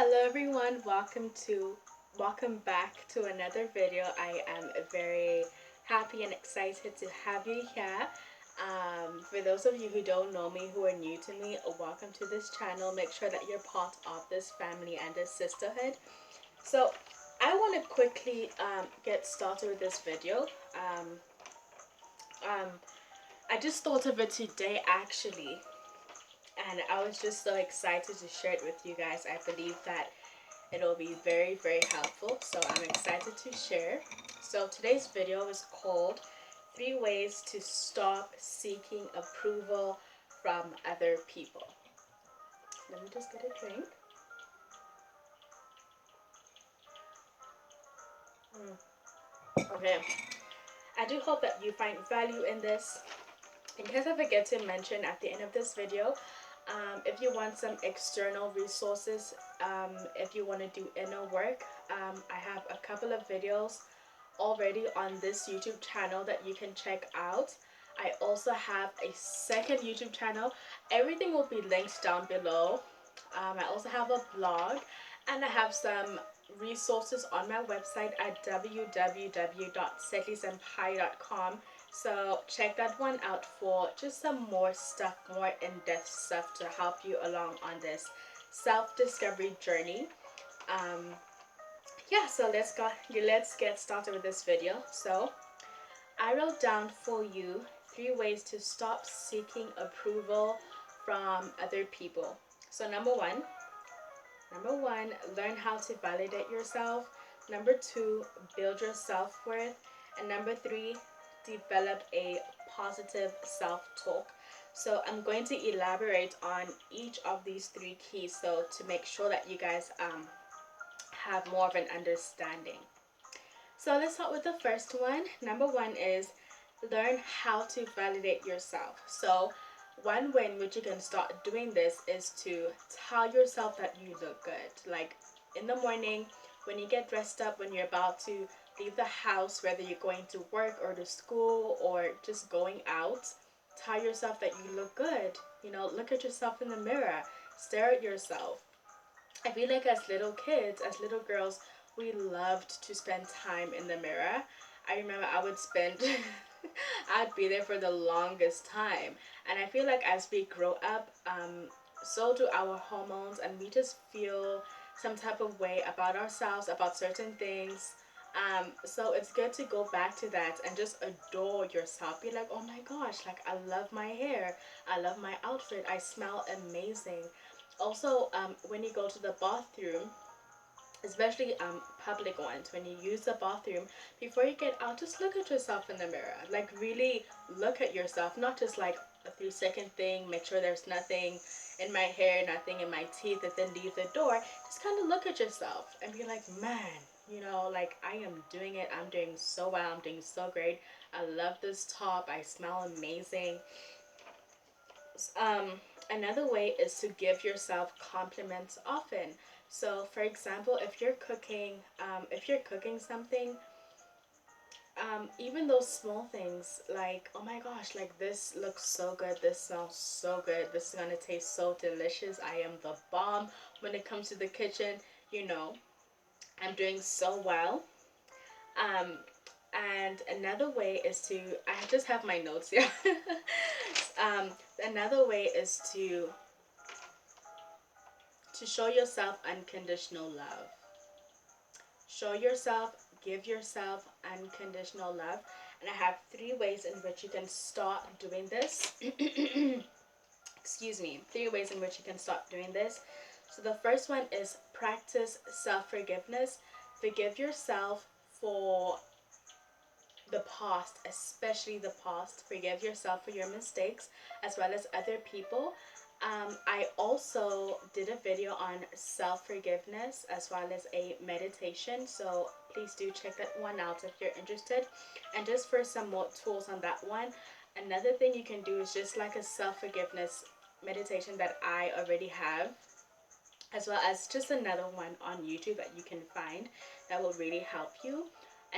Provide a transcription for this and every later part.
Hello everyone, welcome back to another video. I am very happy and excited to have you here. For those of you who don't know me, who are new to me, welcome to this channel. Make sure that you're part of this family and this sisterhood. So I want to quickly get started with this video. Um, um, I just thought of it today actually, and I was just so excited to share it with you guys. I believe that it'll be very helpful, so I'm excited to share. So today's video is called 3 Ways to Stop Seeking Approval from Other People. Let me just get a drink. Okay, I do hope that you find value in this. In case I forget to mention at the end of this video, if you want some external resources, if you want to do inner work, I have a couple of videos already on this YouTube channel that you can check out. I also have a second YouTube channel. Everything will be linked down below. I also have a blog, and I have some resources on my website at www.setlisenpai.com. So check that one out for just some more stuff, more in-depth stuff to help you along on this self-discovery journey. Yeah, so let's get started with this video. So I wrote down for you 3 ways to stop seeking approval from other people. So number one, learn how to validate yourself. Number 2, build your self-worth. And number 3, develop a positive self-talk. So I'm going to elaborate on each of these 3 keys, so to make sure that you guys have more of an understanding. So let's start with the first one. Number 1 is learn how to validate yourself. So one way in which you can start doing this is to tell yourself that you look good. Like in the morning, when you get dressed up, when you're about to leave the house, whether you're going to work or to school or just going out, tell yourself that you look good. You know, look at yourself in the mirror, stare at yourself. I feel like as little kids, as little girls, we loved to spend time in the mirror. I remember I would spend, I'd be there for the longest time. And I feel like as we grow up, so do our hormones, and we just feel some type of way about ourselves, about certain things. So it's good to go back to that and just adore yourself. Be like, oh my gosh, like I love my hair, I love my outfit, I smell amazing. Also, when you go to the bathroom, especially public ones, when you use the bathroom, before you get out, just look at yourself in the mirror. Like really look at yourself, not just like a 3-second thing, make sure there's nothing in my hair, nothing in my teeth, and then leave the door. Just kind of look at yourself and be like, man, you know, like I am doing it, I'm doing so well, I'm doing so great, I love this top, I smell amazing. um, Another way is to give yourself compliments often. So, for example, if you're cooking something, even those small things like, oh my gosh, like this looks so good, this smells so good, this is gonna taste so delicious. I am the bomb when it comes to the kitchen. You know, I'm doing so well. Um, and another way is to, I just have my notes here. um, Another way is to show yourself unconditional love. Show yourself, give yourself unconditional love. And I have 3 ways in which you can start doing this. Excuse me, 3 ways in which you can start doing this. So the first one is practice self-forgiveness. Forgive yourself for the past, especially the past. Forgive yourself for your mistakes as well as other people. I also did a video on self-forgiveness as well as a meditation, so please do check that one out if you're interested. And just for some more tools on that one, another thing you can do is just like a self-forgiveness meditation that I already have, as well as just another one on YouTube that you can find that will really help you.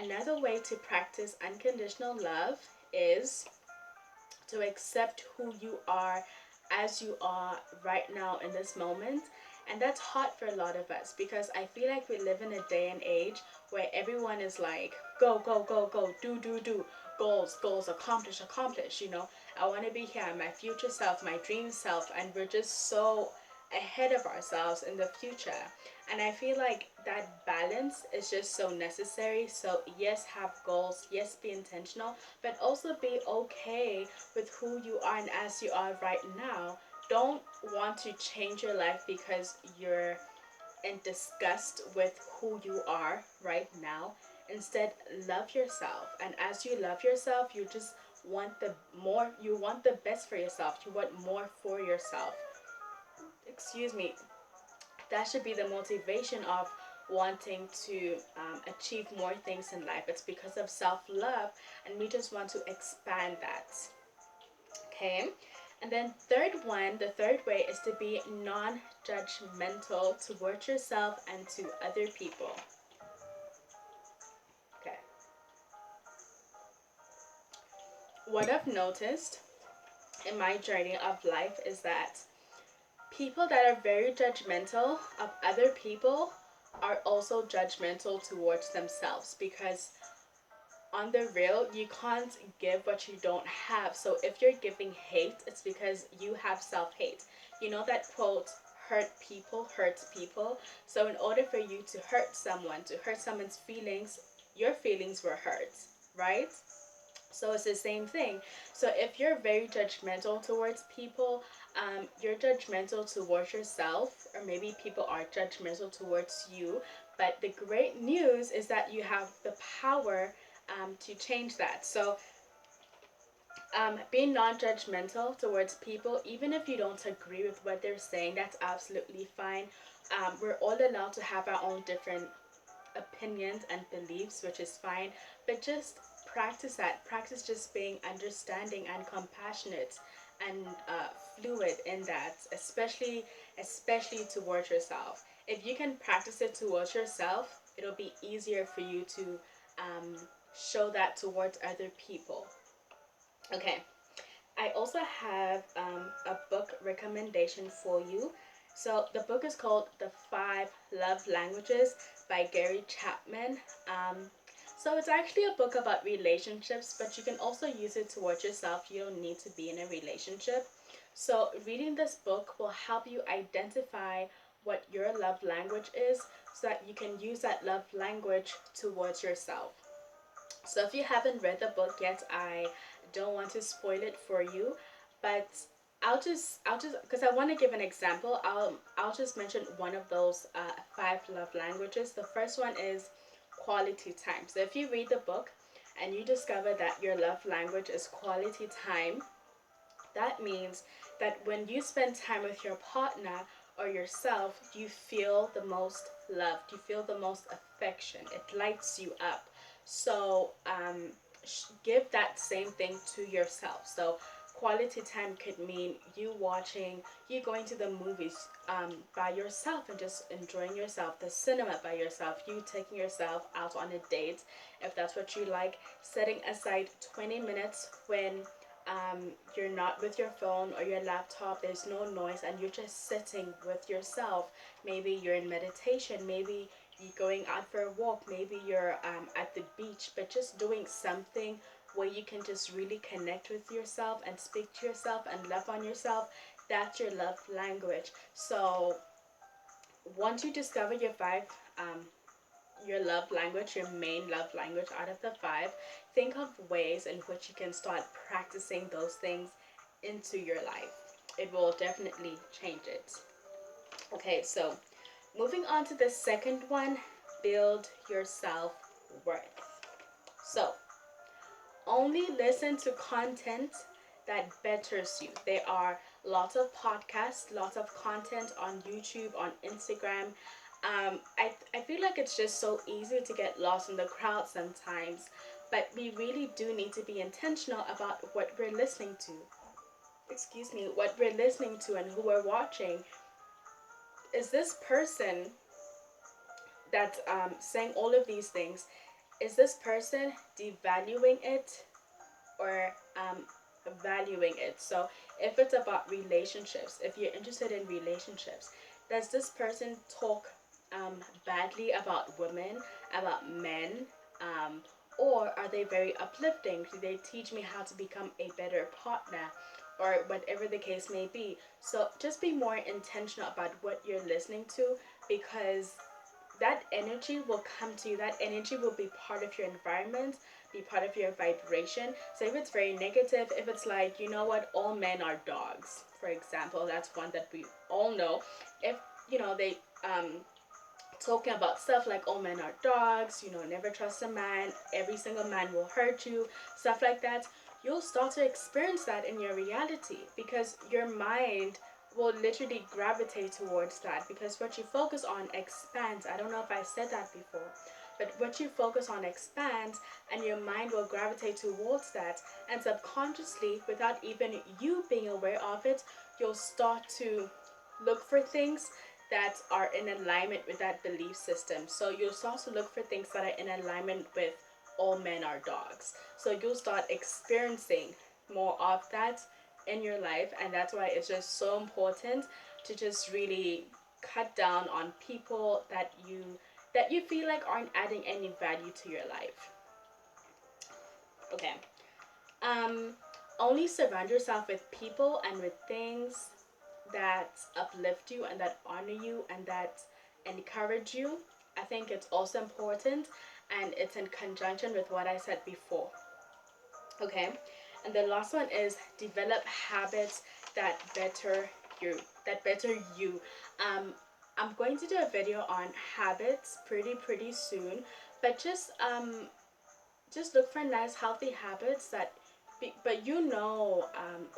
Another way to practice unconditional love is to accept who you are as you are right now in this moment. And that's hard for a lot of us because I feel like we live in a day and age where everyone is like, go, go, go, go, do, goals, goals, accomplish, accomplish. I want to be here, my future self, my dream self, and we're just so ahead of ourselves in the future. And I feel like that balance is just so necessary. So, yes, have goals, yes, be intentional, but also be okay with who you are and as you are right now. Don't want to change your life because you're in disgust with who you are right now. Instead, love yourself. And as you love yourself, you just want the more, you want the best for yourself. You want more for yourself. Excuse me. That should be the motivation of wanting to achieve more things in life. It's because of self-love, and we just want to expand that. Okay. And then the third way is to be non-judgmental towards yourself and to other people. Okay. What I've noticed in my journey of life is that people that are very judgmental of other people are also judgmental towards themselves, because on the real, you can't give what you don't have. So if you're giving hate, it's because you have self-hate. You know that quote, hurt people hurts people. So in order for you to hurt someone's feelings, your feelings were hurt, right? So it's the same thing. So if you're very judgmental towards people, you're judgmental towards yourself, or maybe people are judgmental towards you. But the great news is that you have the power to change that. So being non-judgmental towards people, even if you don't agree with what they're saying, that's absolutely fine. We're all allowed to have our own different opinions and beliefs, which is fine, but just practice that. Practice just being understanding and compassionate and fluid in that, especially towards yourself. If you can practice it towards yourself, it'll be easier for you to um, show that towards other people. Okay, I also have a book recommendation for you. So the book is called The Five Love Languages by Gary Chapman. So it's actually a book about relationships, but you can also use it towards yourself. You don't need to be in a relationship. So reading this book will help you identify what your love language is so that you can use that love language towards yourself. So if you haven't read the book yet, I don't want to spoil it for you, but I'll just because I want to give an example. I'll just mention one of those five love languages. The first one is quality time. So if you read the book and you discover that your love language is quality time, that means that when you spend time with your partner or yourself, you feel the most loved, you feel the most affection, it lights you up. So give that same thing to yourself. So quality time could mean you going to the movies by yourself and just enjoying yourself, the cinema by yourself, you taking yourself out on a date if that's what you like, setting aside 20 minutes when you're not with your phone or your laptop, there's no noise, and you're just sitting with yourself. Maybe you're in meditation, maybe you're going out for a walk, maybe you're at the beach, but just doing something where you can just really connect with yourself and speak to yourself and love on yourself. That's your love language. So once you discover your love language, your main love language out of the five, think of ways in which you can start practicing those things into your life. It will definitely change it. Okay, so moving on to the second one, build your self worth. So, only listen to content that betters you. There are lots of podcasts, lots of content on YouTube, on Instagram. I feel like it's just so easy to get lost in the crowd sometimes, but we really do need to be intentional about what we're listening to. Excuse me, what we're listening to and who we're watching. Is this person that's saying all of these things, is this person devaluing it, or valuing it. So if it's about relationships, if you're interested in relationships, does this person talk badly about women, about men, um, or are they very uplifting? Do they teach me how to become a better partner, or whatever the case may be? So just be more intentional about what you're listening to, because that energy will come to you. That energy will be part of your environment, be part of your vibration. So if it's very negative, if it's like, you know what, all men are dogs, for example, that's one that we all know. If, they talking about stuff like all men are dogs, never trust a man, every single man will hurt you, stuff like that, you'll start to experience that in your reality, because your mind will literally gravitate towards that, because what you focus on expands. I don't know if I said that before, but what you focus on expands, and your mind will gravitate towards that, and subconsciously, without even you being aware of it, you'll start to look for things that are in alignment with that belief system. So you'll start to look for things that are in alignment with all men are dogs. So you'll start experiencing more of that in your life, and that's why it's just so important to just really cut down on people that you feel like aren't adding any value to your life. Okay. Um Only surround yourself with people and with things that uplift you and that honor you and that encourage you. I think it's also important, and it's in conjunction with what I said before. Okay, and the last one is develop habits that better you. That better you. I'm going to do a video on habits pretty soon, but just look for nice healthy habits that but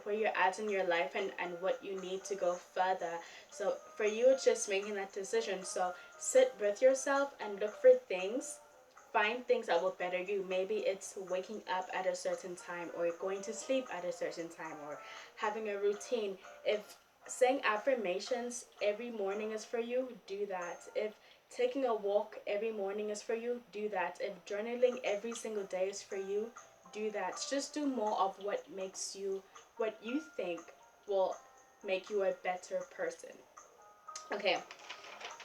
where you're at in your life, and what you need to go further. So for you, it's just making that decision. So sit with yourself and look for things, find things that will better you. Maybe it's waking up at a certain time, or going to sleep at a certain time, or having a routine. If saying affirmations every morning is for you, do that. If taking a walk every morning is for you, do that. If journaling every single day is for you, do that. Just do more of what you think will make you a better person. Okay,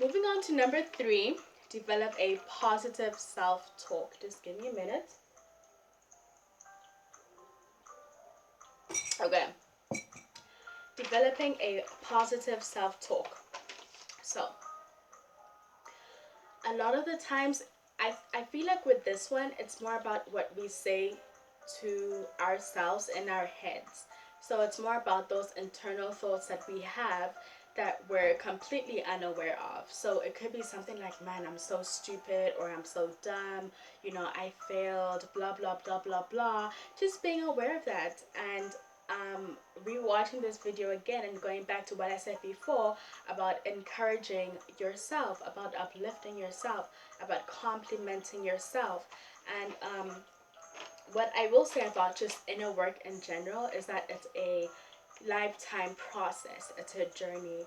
moving on to number 3, develop a positive self-talk. Just give me a minute. Okay, developing a positive self-talk. So a lot of the times, I feel like with this one, it's more about what we say to ourselves in our heads. So it's more about those internal thoughts that we have that we're completely unaware of. So it could be something like, man, I'm so stupid, or I'm so dumb, I failed, blah, blah, blah, blah, blah. Just being aware of that, and rewatching this video again and going back to what I said before about encouraging yourself, about uplifting yourself, about complimenting yourself. And what I will say about just inner work in general is that it's a lifetime process, it's a journey.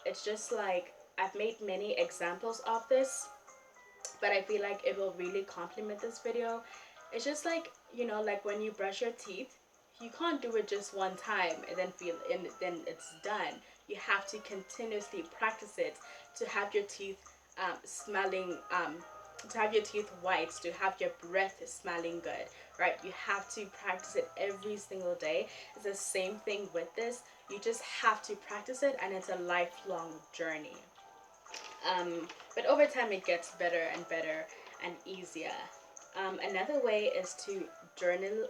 It's just like, I've made many examples of this, but I feel like it will really complement this video. It's just like, like when you brush your teeth, you can't do it just one time and then it's done. You have to continuously practice it to have your teeth smelling, to have your teeth white, to have your breath smelling good, right? You have to practice it every single day. It's the same thing with this. You just have to practice it, and it's a lifelong journey. But over time, it gets better and better and easier. Another way is to journal,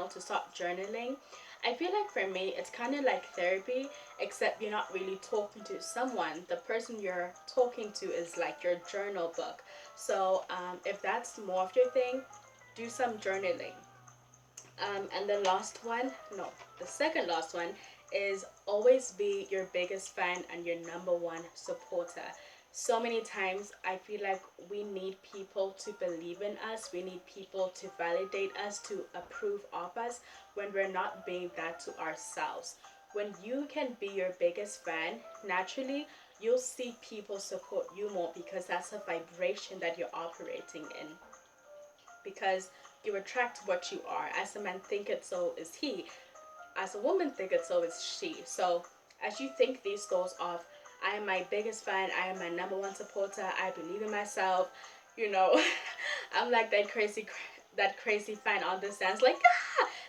to start journaling. I feel like for me, it's kind of like therapy, except you're not really talking to someone. The person you're talking to is like your journal book. So if that's more of your thing, do some journaling. And the last one, no, the second last one is always be your biggest fan and your number one supporter. So many times I feel like we need people to believe in us. We need people to validate us, to approve of us when we're not being that to ourselves. When you can be your biggest fan, naturally you'll see people support you more, because that's a vibration that you're operating in. Because You attract what you are. As a man thinketh, so is he. As a woman thinketh, so is she. So as you think these thoughts of, I am my biggest fan, I am my number one supporter, I believe in myself, you know, I'm like that crazy fan on the stands, like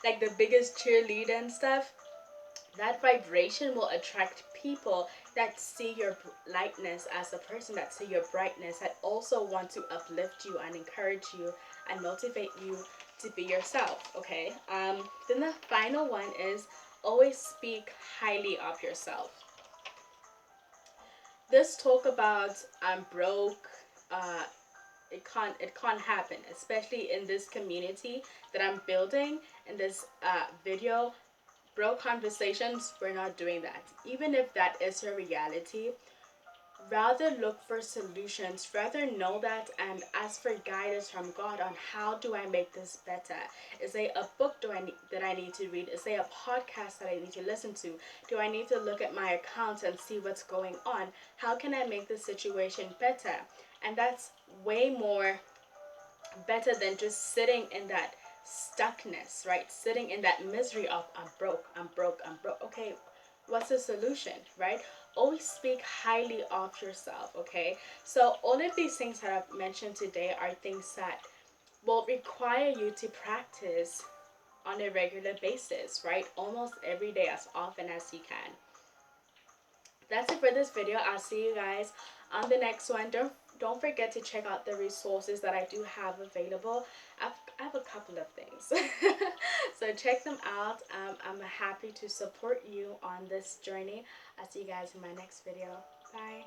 like the biggest cheerleader and stuff. That vibration will attract people that see your lightness as a person, that see your brightness, that also want to uplift you and encourage you and motivate you to be yourself. Okay. Then the final one is always speak highly of yourself. This talk about I'm broke, uh, it can't happen, especially in this community that I'm building in this video. Bro conversations, we're not doing that. Even if that is your reality, rather look for solutions, rather know that and ask for guidance from God on how do I make this better. Is there a book that I need to read? Is there a podcast that I need to listen to? Do I need to look at my accounts and see what's going on? How can I make the situation better? And that's way more better than just sitting in that stuckness, right? Sitting in that misery of I'm broke, I'm broke, I'm broke. Okay, what's the solution, right? Always speak highly of yourself, okay? So all of these things that I've mentioned today are things that will require you to practice on a regular basis, right? Almost every day, as often as you can. That's it for this video. I'll see you guys on the next one. Don't forget to check out the resources that I do have available. I have a couple of things. So check them out. I'm happy to support you on this journey. I'll see you guys in my next video. Bye.